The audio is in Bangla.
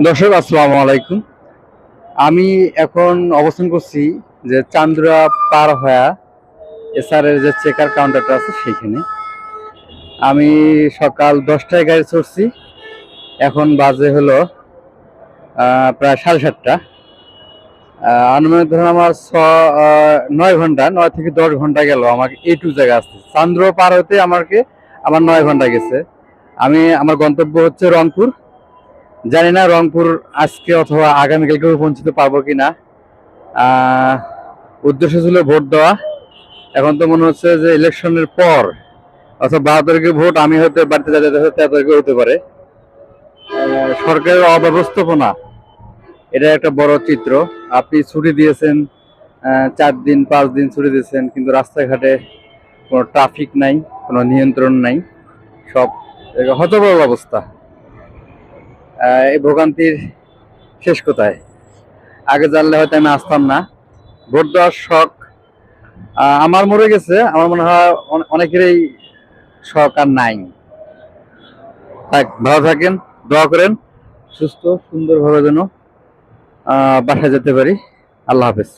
দর্শক আসসালামু আলাইকুম। আমি এখন অবস্থান করছি যে চান্দুরা পার হয়ে এসআরের যে চেকার কাউন্টারটা আছে সেখানে। আমি সকাল 10টায় গাড়ি চড়ছি, এখন বাজে হলো প্রায় 7:30টা। আনুমানিক ধরুন আমার 9 ঘন্টা, 9 থেকে 10 ঘন্টা গেল আমাকে এই টু জায়গায় আসতে। চান্দুরা পার হতে আমার 9 ঘন্টা গেছে। আমার গন্তব্য হচ্ছে রংপুর। জানি না রংপুর আজকে অথবা আগামীকালকে পৌঁছতে পারবো কিনা। উদ্দেশ্য ছিল ভোট দেওয়া। এখন তো মনে হচ্ছে যে ইলেকশনের পর অথবা 12 তারিখে ভোট, আমি হয়তো বাড়িতে যেতে 13 তারিখে হতে পারে। সরকারের অব্যবস্থাপনা, এটা একটা বড় চিত্র। আপনি ছুটি দিয়েছেন 4 দিন 5 দিন ছুটি দিয়েছেন, কিন্তু রাস্তাঘাটে কোনো ট্রাফিক নাই, কোনো নিয়ন্ত্রণ নাই, সব হতবল অবস্থা। এই ভোগান্তির শেষ কোথায়? আগে জানলে হয়তো আমি আসতাম না। ভোট দেওয়ার শখ আমার মরে গেছে, আমার মনে হয় অনেকেরই শখ আর নাই। ভালো থাকেন, দোয়া করেন সুস্থ সুন্দরভাবে যেন বাসায় যেতে পারি। আল্লাহ হাফেজ।